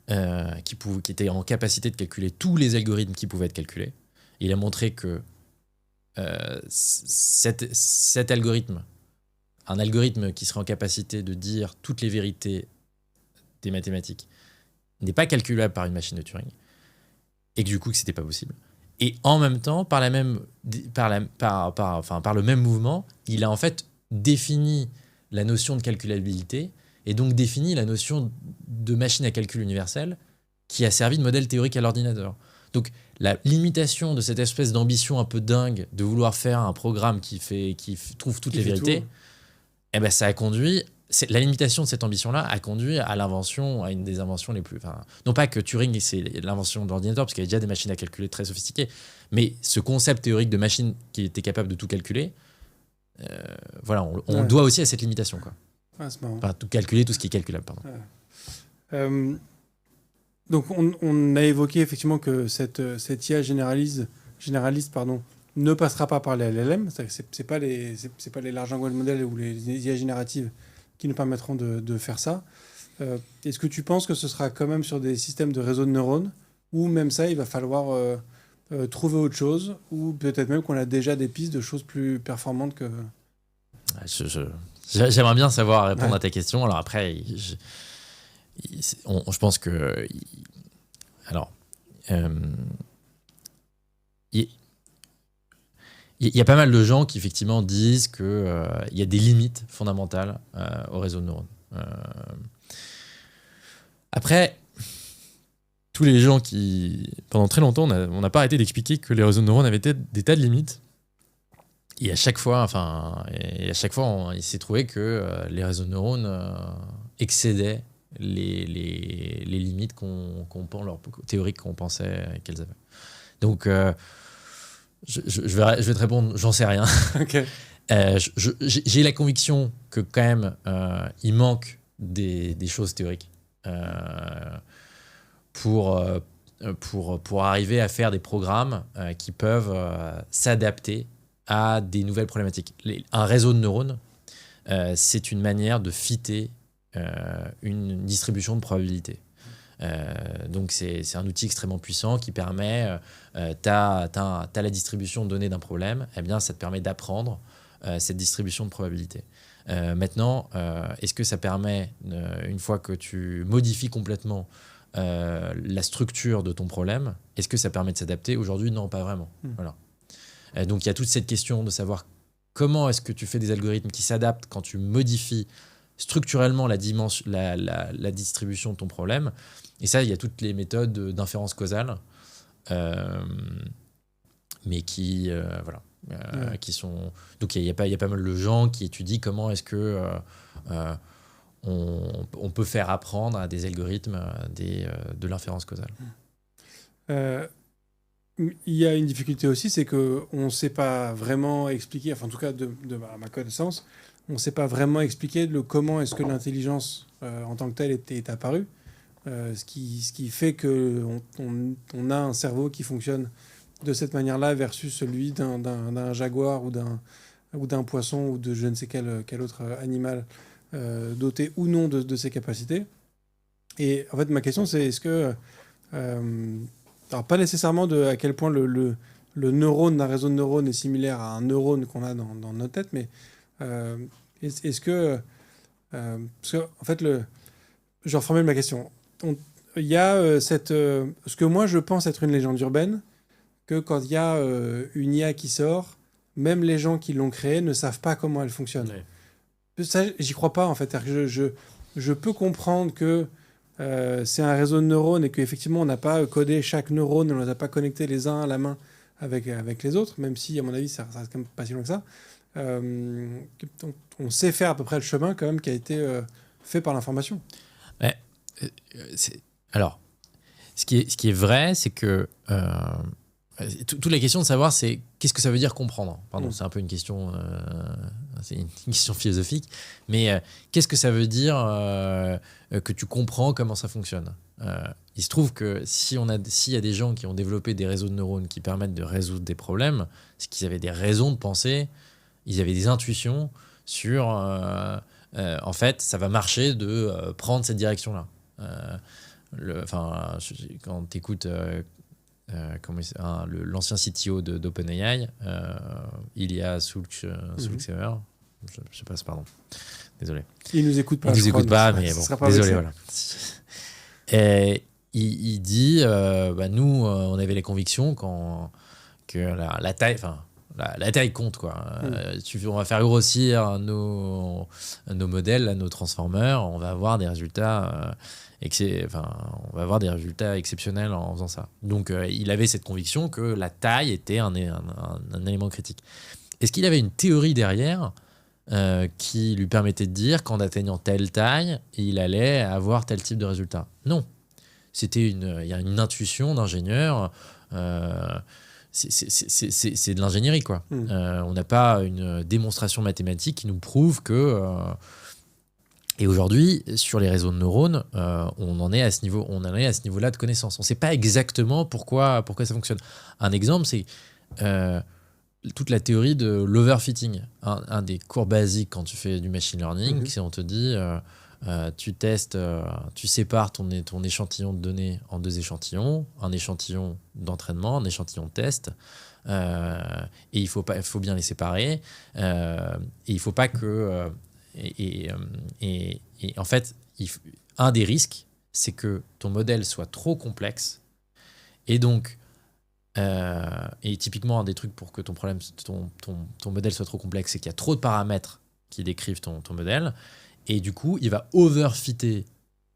qui était en capacité de calculer tous les algorithmes qui pouvaient être calculés. Il a montré que cet algorithme, un algorithme qui serait en capacité de dire toutes les vérités des mathématiques, n'est pas calculable par une machine de Turing, et que du coup que c'était pas possible. Et en même temps, par le même mouvement, il a en fait défini la notion de calculabilité et donc défini la notion de machine à calcul universelle qui a servi de modèle théorique à l'ordinateur. Donc la limitation de cette espèce d'ambition un peu dingue de vouloir faire un programme qui trouve toutes les vérités, ça a conduit... La limitation de cette ambition-là a conduit à une des inventions les plus... non pas que Turing, c'est l'invention de l'ordinateur, parce qu'il y avait déjà des machines à calculer très sophistiquées, mais ce concept théorique de machine qui était capable de tout calculer, on doit aussi à cette limitation. Quoi. C'est marrant. Tout calculer, tout ce qui est calculable. Pardon. Donc on a évoqué effectivement que cette IA généraliste ne passera pas par les LLM. C'est pas les large language models ou les IA génératives qui nous permettront de faire ça. Est-ce que tu penses que ce sera quand même sur des systèmes de réseaux de neurones, ou même ça, il va falloir trouver autre chose, ou peut-être même qu'on a déjà des pistes de choses plus performantes que... J'aimerais bien savoir répondre à ta question. Alors après, je pense que... Alors... Il y a pas mal de gens qui effectivement disent qu'il y a des limites fondamentales au réseau de neurones. Après, tous les gens qui, pendant très longtemps, on n'a pas arrêté d'expliquer que les réseaux de neurones avaient des tas de limites. Et à chaque fois, il s'est trouvé que les réseaux de neurones excédaient les limites théoriques qu'on pensait qu'elles avaient. Donc, je vais te répondre, j'en sais rien. Okay. J'ai la conviction que quand même il manque des choses théoriques pour arriver à faire des programmes qui peuvent s'adapter à des nouvelles problématiques. Un réseau de neurones, c'est une manière de fitter une distribution de probabilités. Donc c'est un outil extrêmement puissant qui permet, t'as la distribution de données d'un problème, eh bien ça te permet d'apprendre cette distribution de probabilité. Maintenant, est-ce que ça permet, une fois que tu modifies complètement la structure de ton problème, est-ce que ça permet de s'adapter? Aujourd'hui, non, pas vraiment. Voilà. Donc il y a toute cette question de savoir comment est-ce que tu fais des algorithmes qui s'adaptent quand tu modifies structurellement la distribution de ton problème. Et ça, il y a toutes les méthodes d'inférence causale mais qui voilà. Qui sont... Donc il y a pas mal de gens qui étudient comment est-ce que on peut faire apprendre à des algorithmes de l'inférence causale. Il y a une difficulté aussi, c'est qu'on ne sait pas vraiment expliquer, enfin en tout cas de ma connaissance, on ne sait pas vraiment expliquer comment est-ce que l'intelligence en tant que telle est apparue, ce qui fait qu'on a un cerveau qui fonctionne de cette manière-là versus celui d'un jaguar ou d'un poisson ou de je ne sais quel autre animal doté ou non de ces capacités. Et en fait, ma question, c'est est-ce que... alors, pas nécessairement à quel point le neurone d'un réseau de neurones est similaire à un neurone qu'on a dans notre tête, mais est-ce que... parce que, en fait, je reformule ma question. Il y a ce que moi, je pense être une légende urbaine, que quand il y a une IA qui sort, même les gens qui l'ont créée ne savent pas comment elle fonctionne. Ouais. Ça, j'y crois pas, en fait. Je peux comprendre que c'est un réseau de neurones et qu'effectivement, on n'a pas codé chaque neurone, on ne les a pas connectés les uns à la main avec les autres, même si, à mon avis, ça reste quand même pas si loin que ça. On sait faire à peu près le chemin quand même qui a été fait par l'information. Ouais. Alors, ce qui est vrai, c'est que toute la question de savoir, c'est qu'est-ce que ça veut dire comprendre. Pardon, c'est un peu une question, c'est une question philosophique, mais qu'est-ce que ça veut dire que tu comprends comment ça fonctionne. Il se trouve que s'il y a des gens qui ont développé des réseaux de neurones qui permettent de résoudre des problèmes, c'est qu'ils avaient des raisons de penser, ils avaient des intuitions sur, en fait, ça va marcher de prendre cette direction-là. Quand tu écoutes l'ancien CTO d'OpenAI, Ilya Sutskever, je sais pas, pardon, désolé. Il nous écoute pas. Il nous écoute pas, mais bon, désolé, voilà. Et il dit, nous, on avait les convictions que la taille, la taille compte, quoi. On va faire grossir nos modèles, nos transformers, on va avoir des résultats. On va avoir des résultats exceptionnels en faisant ça. Donc, il avait cette conviction que la taille était un élément critique. Est-ce qu'il avait une théorie derrière qui lui permettait de dire qu'en atteignant telle taille, il allait avoir tel type de résultat? Non. Il y a une intuition d'ingénieur. C'est de l'ingénierie, quoi. On n'a pas une démonstration mathématique qui nous prouve que... Et aujourd'hui, sur les réseaux de neurones, on en est à ce niveau-là de connaissance. On ne sait pas exactement pourquoi ça fonctionne. Un exemple, c'est toute la théorie de l'overfitting. Un des cours basiques quand tu fais du machine learning, c'est on te dit, tu testes, tu sépares ton échantillon de données en deux échantillons, un échantillon d'entraînement, un échantillon de test. Et il faut bien les séparer. Et il ne faut pas que... Et en fait, un des risques, c'est que ton modèle soit trop complexe. Et donc, et typiquement, un des trucs pour que ton modèle soit trop complexe, c'est qu'il y a trop de paramètres qui décrivent ton modèle. Et du coup, il va overfitter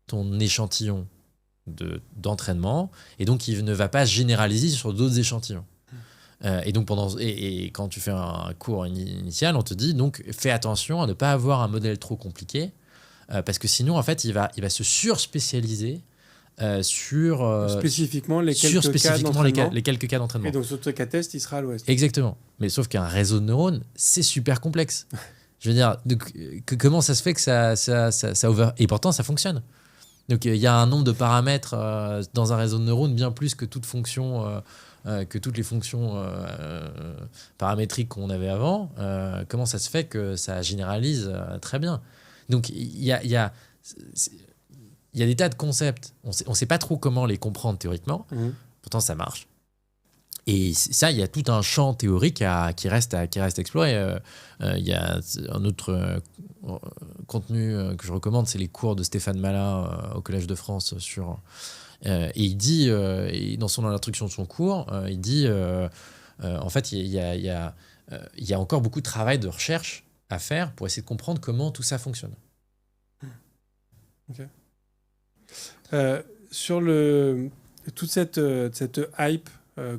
ton échantillon d'entraînement. Et donc, il ne va pas généraliser sur d'autres échantillons. Et donc quand tu fais un cours initial, on te dit donc fais attention à ne pas avoir un modèle trop compliqué parce que sinon en fait il va se surspécialiser sur spécifiquement les quelques cas d'entraînement. Et donc sur ce cas test, il sera à l'ouest. Exactement. Mais sauf qu'un réseau de neurones, c'est super complexe. Je veux dire, comment ça se fait que ça over... Et pourtant ça fonctionne. Donc il y a un nombre de paramètres dans un réseau de neurones bien plus que toutes les fonctions paramétriques qu'on avait avant. Comment ça se fait que ça généralise très bien? Donc, il y a des tas de concepts. On ne sait pas trop comment les comprendre théoriquement. Pourtant, ça marche. Et ça, il y a tout un champ théorique qui reste à explorer. Il y a un autre contenu que je recommande, c'est les cours de Stéphane Malin au Collège de France sur... et il dit, dans l'introduction de son cours, il dit en fait, il y a encore beaucoup de travail de recherche à faire pour essayer de comprendre comment tout ça fonctionne. Okay. Sur le toute cette hype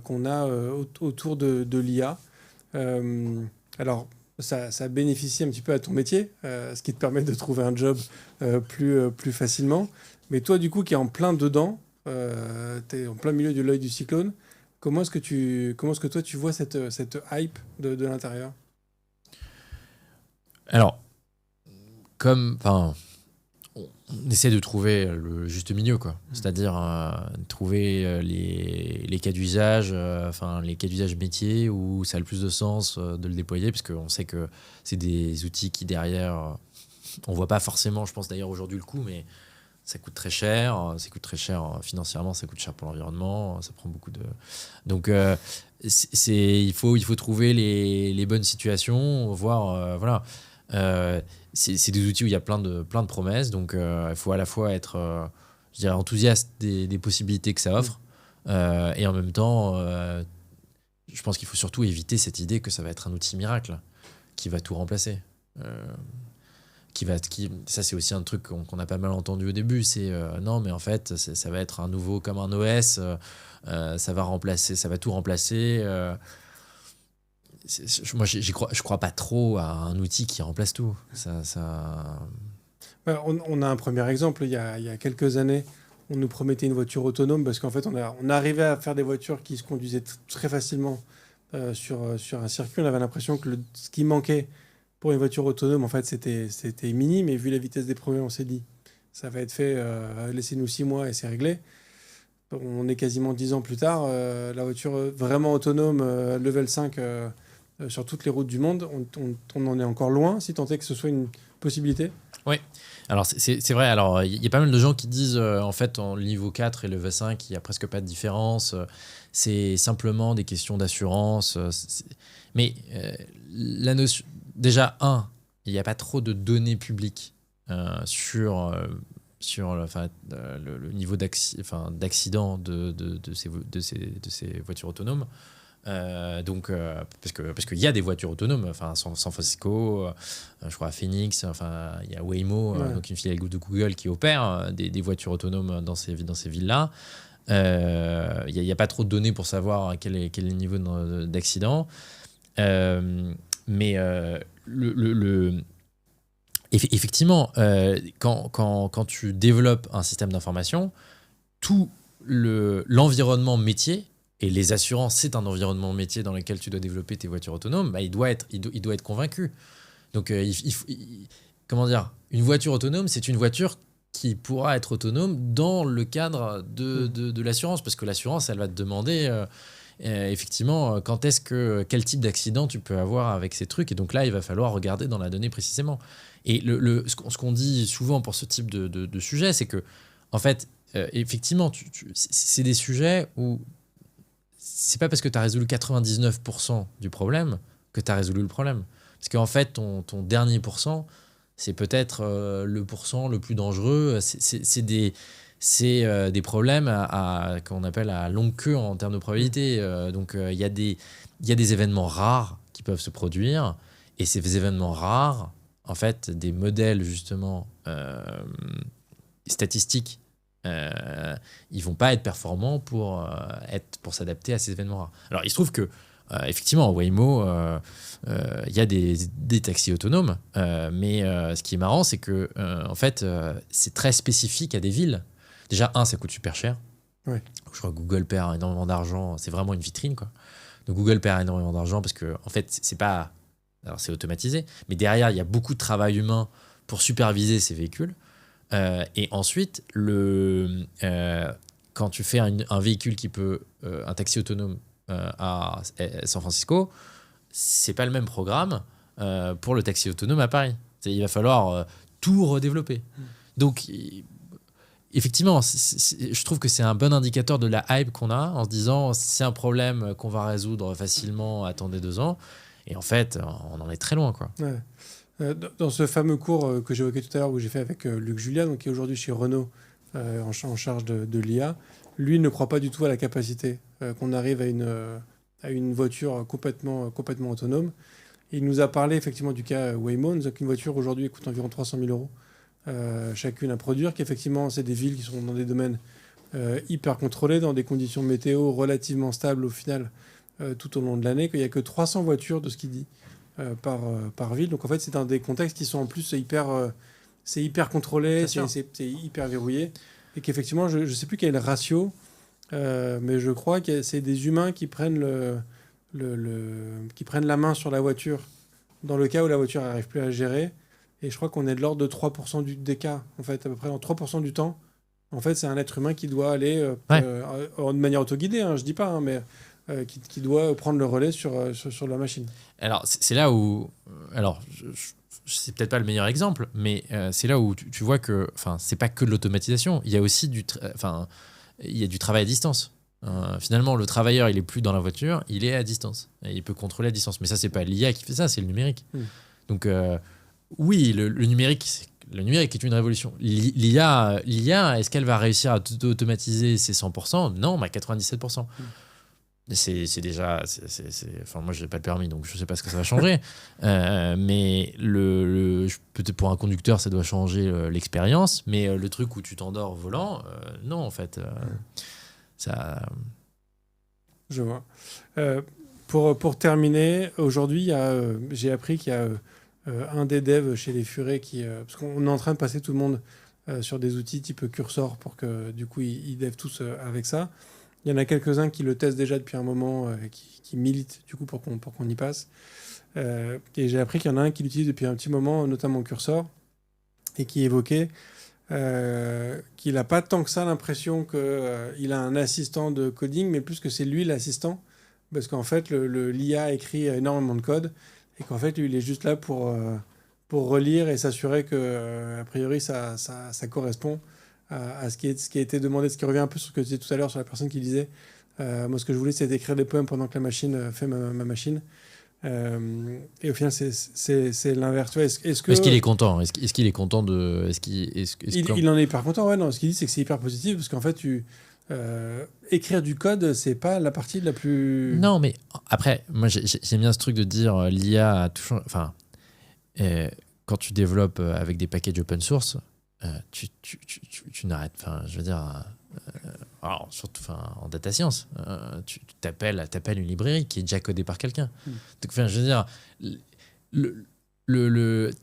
qu'on a autour de l'IA. Alors, ça bénéficie un petit peu à ton métier, ce qui te permet de trouver un job plus facilement. Mais toi, du coup, qui es en plein dedans, tu es en plein milieu de l'œil du cyclone, comment est-ce que toi, tu vois cette hype de l'intérieur? Alors, on essaie de trouver le juste milieu, quoi. C'est-à-dire trouver les cas d'usage, les cas d'usage métiers où ça a le plus de sens de le déployer, parce qu'on sait que c'est des outils qui derrière, on voit pas forcément, je pense d'ailleurs aujourd'hui le coût, mais ça coûte très cher financièrement, ça coûte cher pour l'environnement, ça prend beaucoup de... Donc il faut trouver les bonnes situations, voir, voilà. C'est des outils où il y a plein de promesses, donc il faut à la fois être je dirais enthousiaste des possibilités que ça offre, et en même temps je pense qu'il faut surtout éviter cette idée que ça va être un outil miracle qui va tout remplacer, ça c'est aussi un truc qu'on a pas mal entendu au début, c'est non mais en fait ça va être un nouveau comme un OS, ça va tout remplacer. Moi, je crois pas trop à un outil qui remplace tout. Ouais, on a un premier exemple. Il y a quelques années, on nous promettait une voiture autonome parce qu'en fait, on arrivait à faire des voitures qui se conduisaient très facilement sur un circuit. On avait l'impression que ce qui manquait pour une voiture autonome, en fait, c'était minime. Et vu la vitesse des progrès, on s'est dit, ça va être fait, laissez-nous 6 mois et c'est réglé. On est quasiment 10 ans plus tard. La voiture vraiment autonome, level 5... sur toutes les routes du monde, on en est encore loin, si tant est que ce soit une possibilité. Oui, alors c'est vrai. Alors il y a pas mal de gens qui disent en fait en niveau 4 et level 5, il n'y a presque pas de différence. C'est simplement des questions d'assurance. Mais la notion, déjà, il n'y a pas trop de données publiques sur le niveau d'accident de ces voitures autonomes. Parce qu'il y a des voitures autonomes, San Francisco, je crois à Phoenix, il y a Waymo, donc une filiale de Google qui opère des voitures autonomes dans ces villes-là. Il n'y a pas trop de données pour savoir quel est le niveau d'accident. Effectivement, quand tu développes un système d'information, tout l'environnement métier, et les assurances, c'est un environnement métier dans lequel tu dois développer tes voitures autonomes, il doit être convaincu. Donc, comment dire, une voiture autonome, c'est une voiture qui pourra être autonome dans le cadre de l'assurance, parce que l'assurance, elle va te demander effectivement quel type d'accident tu peux avoir avec ces trucs, et donc là, il va falloir regarder dans la donnée précisément. Et ce qu'on dit souvent pour ce type de sujet, c'est que, en fait, effectivement, c'est des sujets où c'est pas parce que tu as résolu 99% du problème que tu as résolu le problème. Parce qu'en fait, ton dernier pourcent, c'est peut-être le pourcent le plus dangereux. C'est des problèmes qu'on appelle à longue queue en termes de probabilité. Donc, il y a des événements rares qui peuvent se produire. Et ces événements rares, en fait, des modèles, justement, statistiques, ils vont pas être performants pour s'adapter à ces événements rares. Alors il se trouve que effectivement Waymo, il y a des taxis autonomes, mais ce qui est marrant, c'est que en fait c'est très spécifique à des villes. Déjà ça coûte super cher. Ouais. Je crois que Google perd énormément d'argent, c'est vraiment une vitrine, quoi. Donc Google perd énormément d'argent parce que en fait c'est automatisé, mais derrière il y a beaucoup de travail humain pour superviser ces véhicules. Et ensuite, quand tu fais un véhicule qui peut, un taxi autonome à San Francisco, c'est pas le même programme pour le taxi autonome à Paris. Il va falloir tout redévelopper. Donc, effectivement, je trouve que c'est un bon indicateur de la hype qu'on a en se disant c'est un problème qu'on va résoudre facilement, attendez 2 ans. Et en fait, on en est très loin, quoi. Ouais. Dans ce fameux cours que j'évoquais tout à l'heure, où j'ai fait avec Luc Julia, donc qui est aujourd'hui chez Renault en charge de l'IA, lui ne croit pas du tout à la capacité qu'on arrive à une voiture complètement autonome. Et il nous a parlé effectivement du cas Waymo, donc une voiture aujourd'hui coûte environ 300 000 € chacune à produire, qu'effectivement c'est des villes qui sont dans des domaines hyper contrôlée dans des conditions météo relativement stables au final tout au long de l'année, qu'il n'y a que 300 voitures de ce qu'il dit par ville. Donc en fait, c'est dans des contextes qui sont en plus c'est hyper contrôlé, c'est hyper verrouillé. Et qu'effectivement, je ne sais plus quel est le ratio, mais je crois que c'est des humains qui prennent, qui prennent la main sur la voiture dans le cas où la voiture n'arrive plus à gérer. Et je crois qu'on est de l'ordre de 3% des cas, en fait, à peu près en 3% du temps. En fait, c'est un être humain qui doit aller de manière autoguidée, je dis pas, mais qui doit prendre le relais sur la machine. Alors, c'est là où... Alors, c'est peut-être pas le meilleur exemple, mais c'est là où tu vois que c'est pas que de l'automatisation. Il y a aussi il y a du travail à distance. Finalement, le travailleur, il est plus dans la voiture, il est à distance. Et il peut contrôler à distance. Mais ça, c'est pas l'IA qui fait ça, c'est le numérique. Donc, oui, le numérique est une révolution. L'IA, est-ce qu'elle va réussir à automatiser ses 100% ? Non, mais à 97%. C'est déjà... moi, je n'ai pas le permis, donc je ne sais pas ce que ça va changer. Mais peut-être pour un conducteur, ça doit changer l'expérience. Mais le truc où tu t'endors au volant, non, en fait. Ça... Je vois. Pour terminer, aujourd'hui, j'ai appris qu'il y a un des devs chez les Furets parce qu'on est en train de passer tout le monde sur des outils type Cursor pour que du coup ils devent tous avec ça. Il y en a quelques-uns qui le testent déjà depuis un moment et qui militent du coup pour qu'on y passe. Et j'ai appris qu'il y en a un qui l'utilise depuis un petit moment, notamment Cursor, et qui évoquait qu'il n'a pas tant que ça l'impression qu'il a un assistant de coding, mais plus que c'est lui l'assistant, parce qu'en fait l'IA écrit énormément de code, et qu'en fait lui il est juste là pour relire et s'assurer que a priori ça correspond à ce qui a été demandé, ce qui revient un peu sur ce que tu disais tout à l'heure sur la personne qui disait moi ce que je voulais c'est d'écrire des poèmes pendant que la machine fait ma machine. Et au final, c'est l'inverse. Est-ce qu'il est content ? Est-ce qu'il est content de... Il en est hyper content, ouais. Non, ce qu'il dit, c'est que c'est hyper positif, parce qu'en fait, écrire du code, c'est pas la partie la plus... Non, mais après, moi, j'aime bien ce truc de dire l'IA a tout changé. Quand tu développes avec des packages open source, tu n'arrêtes... je veux dire... alors, surtout en data science, tu t'appelles une librairie qui est déjà codée par quelqu'un. Donc, je veux dire,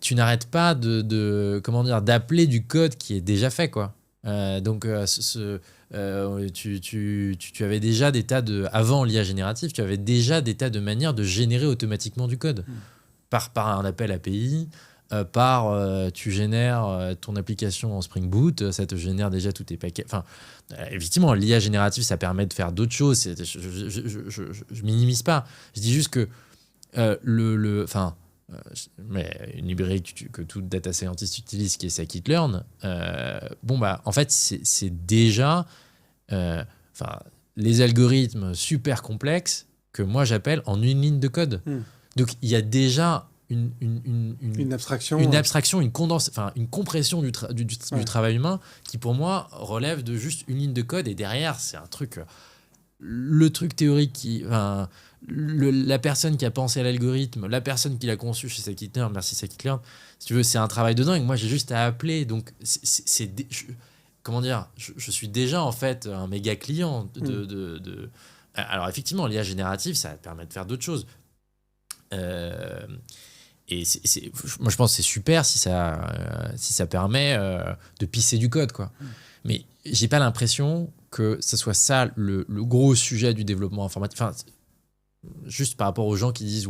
tu n'arrêtes pas d'appeler du code qui est déjà fait, quoi. Donc, tu avais déjà des tas de... Avant l'IA générative, tu avais déjà des tas de manières de générer automatiquement du code. Par un appel API, tu génères ton application en Spring Boot, ça te génère déjà tous tes paquets. Effectivement, l'IA générative, ça permet de faire d'autres choses. Je minimise pas. Je dis juste que mais une librairie que tout data scientist utilise, qui est scikit-learn, en fait, c'est déjà les algorithmes super complexes que moi j'appelle en une ligne de code. Donc il y a déjà une abstraction, une compression du travail humain qui pour moi relève de juste une ligne de code, et derrière c'est un truc, le truc théorique la personne qui a pensé à l'algorithme, la personne qui l'a conçu chez scikit-learn, merci scikit-learn, si tu veux, c'est un travail de dingue. Moi j'ai juste à appeler, donc je suis déjà en fait un méga client alors effectivement l'IA générative ça permet de faire d'autres choses. Et moi je pense que c'est super si ça permet de pisser du code, quoi. Mais j'ai pas l'impression que ce soit ça le gros sujet du développement informatique. Juste par rapport aux gens qui disent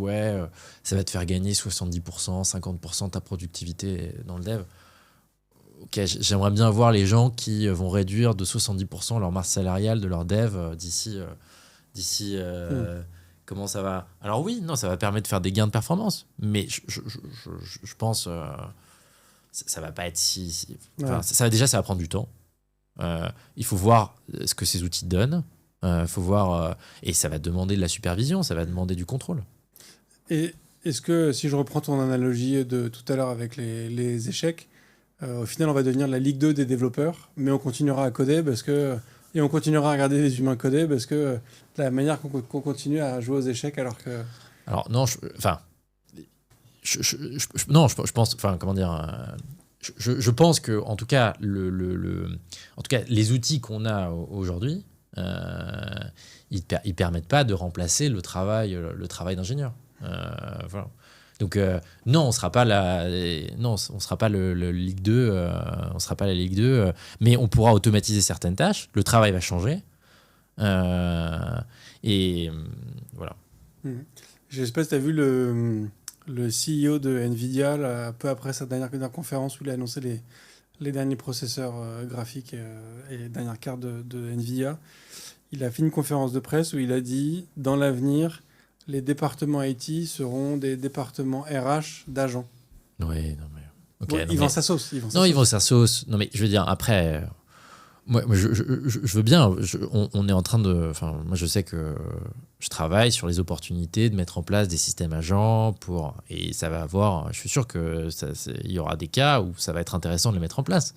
ça va te faire gagner 70%, 50% de ta productivité dans le dev. Ok, j'aimerais bien voir les gens qui vont réduire de 70% leur masse salariale de leur dev d'ici comment ça va. Alors oui, non, ça va permettre de faire des gains de performance, mais je pense ça va pas être si ça va prendre du temps. Il faut voir ce que ces outils donnent. Faut voir, et ça va demander de la supervision, ça va demander du contrôle. Et est-ce que, si je reprends ton analogie de tout à l'heure avec les échecs, au final on va devenir la Ligue 2 des développeurs, mais on continuera à coder et on continuera à regarder les humains coder parce que la manière qu'on continue à jouer aux échecs alors que... Alors non, je pense, comment dire, je pense que, en tout cas, les outils qu'on a aujourd'hui, ils permettent pas de remplacer le travail d'ingénieur. Voilà. Donc non, on sera pas le Ligue 2, on sera pas la Ligue 2, mais on pourra automatiser certaines tâches. Le travail va changer. Et voilà. Je sais pas si tu as vu le CEO de Nvidia là, peu après sa dernière conférence où il a annoncé les derniers processeurs graphiques et les dernières cartes de Nvidia. Il a fait une conférence de presse où il a dit dans l'avenir, les départements IT seront des départements RH d'agents. Oui, non mais. Okay, ils vendent sa sauce. Ils vendent sa sauce. Non mais je veux dire après. Moi je veux bien. On est en train de. Enfin, moi, je sais que je travaille sur les opportunités de mettre en place des systèmes agents et ça va avoir. Je suis sûr que il y aura des cas où ça va être intéressant de les mettre en place.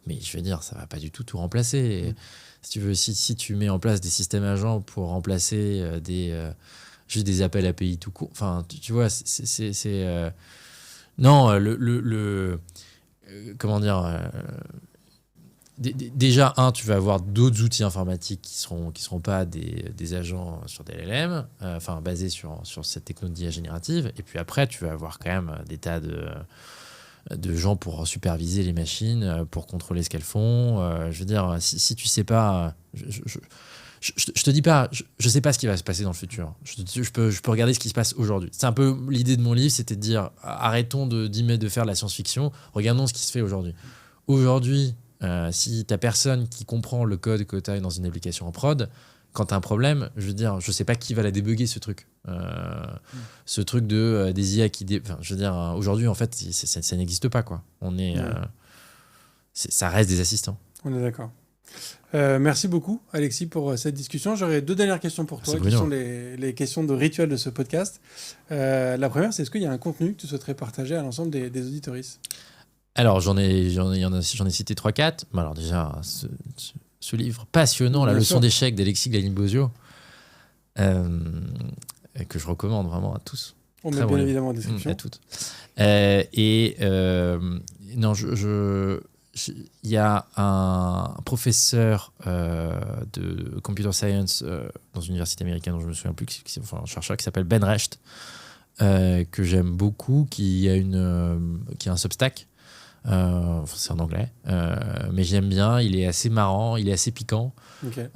Mais je veux dire, ça va pas du tout tout remplacer. Si tu veux, si tu mets en place des systèmes agents pour remplacer juste des appels API tout court. Enfin, tu vois, non, comment dire. Déjà, tu vas avoir d'autres outils informatiques qui seront pas des agents sur des LLM, basés sur cette technologie générative. Et puis après, tu vas avoir quand même des tas de gens pour superviser les machines, pour contrôler ce qu'elles font. Je veux dire, si tu sais pas, je te dis pas, je sais pas ce qui va se passer dans le futur. Je peux regarder ce qui se passe aujourd'hui. C'est un peu l'idée de mon livre, c'était de dire, arrêtons de faire de la science-fiction, regardons ce qui se fait aujourd'hui. Aujourd'hui, si t'as personne qui comprend le code que t'as dans une application en prod, quand t'as un problème, je veux dire, je sais pas qui va la débugger ce truc. Ce truc des IA qui... je veux dire, aujourd'hui, en fait, ça n'existe pas, quoi. Ça reste des assistants. On est d'accord. Merci beaucoup, Alexis, pour cette discussion. J'aurais 2 dernières questions pour toi, qui sont les questions de rituel de ce podcast. La première, c'est est-ce qu'il y a un contenu que tu souhaiterais partager à l'ensemble des auditoristes ? Alors, j'en ai cité 3-4. Alors déjà, ce livre passionnant, La leçon d'échec d'Alexis Gallimbo-Bozio, que je recommande vraiment à tous. On met bien évidemment en description. À toutes. Il y a un professeur de computer science dans une université américaine dont je me souviens plus, un chercheur qui s'appelle Ben Recht, que j'aime beaucoup, qui a un Substack. C'est en anglais, mais j'aime bien. Il est assez marrant, il est assez piquant. Okay.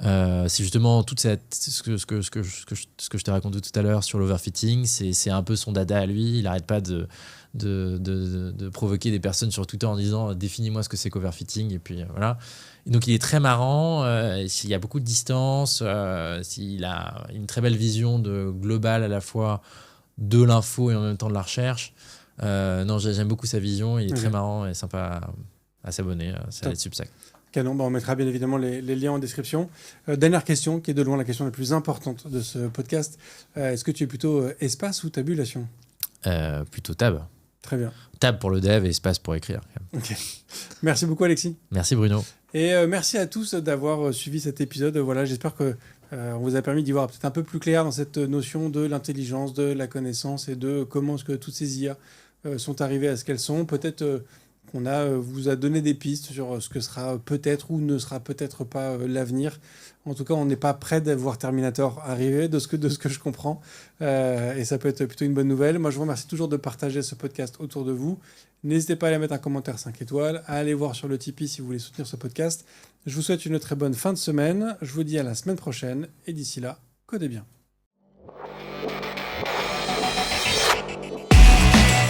C'est justement tout ce que je t'ai raconté tout à l'heure sur l'overfitting. C'est un peu son dada à lui. Il n'arrête pas de provoquer des personnes sur Twitter en disant définis-moi ce que c'est qu'overfitting, et puis voilà. Et donc il est très marrant. Il y a beaucoup de distance. Il a une très belle vision globale à la fois de l'info et en même temps de la recherche. J'aime beaucoup sa vision, il est très marrant et sympa à s'abonner, c'est les Substack. Canon, on mettra bien évidemment les liens en description. Dernière question, qui est de loin la question la plus importante de ce podcast. Est-ce que tu es plutôt espace ou tabulation ? Plutôt tab. Très bien. Tab pour le dev et espace pour écrire. Okay. Merci beaucoup, Alexis. Merci, Bruno. Et merci à tous d'avoir suivi cet épisode. Voilà, j'espère que on vous a permis d'y voir peut-être un peu plus clair dans cette notion de l'intelligence, de la connaissance et de comment est-ce que toutes ces IA sont arrivées à ce qu'elles sont. Peut-être qu'on vous a donné des pistes sur ce que sera peut-être ou ne sera peut-être pas l'avenir. En tout cas, on n'est pas près de voir Terminator arriver, de ce que je comprends. Et ça peut être plutôt une bonne nouvelle. Moi, je vous remercie toujours de partager ce podcast autour de vous. N'hésitez pas à aller mettre un commentaire 5 étoiles, à aller voir sur le Tipeee si vous voulez soutenir ce podcast. Je vous souhaite une très bonne fin de semaine. Je vous dis à la semaine prochaine. Et d'ici là, codez bien.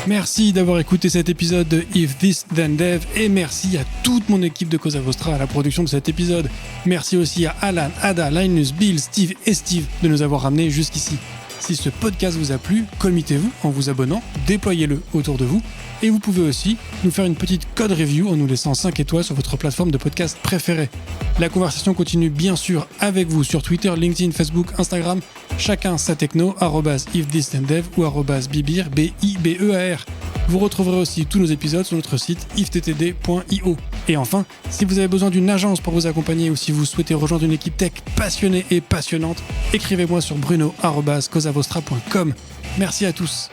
Merci d'avoir écouté cet épisode de If This Then Dev et merci à toute mon équipe de Cosa Vostra à la production de cet épisode. Merci aussi à Alan, Ada, Linus, Bill, Steve et Steve de nous avoir ramenés jusqu'ici. Si ce podcast vous a plu, committez-vous en vous abonnant, déployez-le autour de vous et vous pouvez aussi nous faire une petite code review en nous laissant 5 étoiles sur votre plateforme de podcast préférée. La conversation continue bien sûr avec vous sur Twitter, LinkedIn, Facebook, Instagram, chacun sa techno, @ifthisdendev ou @bibir, BIBEAR. Vous retrouverez aussi tous nos épisodes sur notre site ifttd.io. Et enfin, si vous avez besoin d'une agence pour vous accompagner ou si vous souhaitez rejoindre une équipe tech passionnée et passionnante, écrivez-moi sur bruno@cosavostra.com. Merci à tous.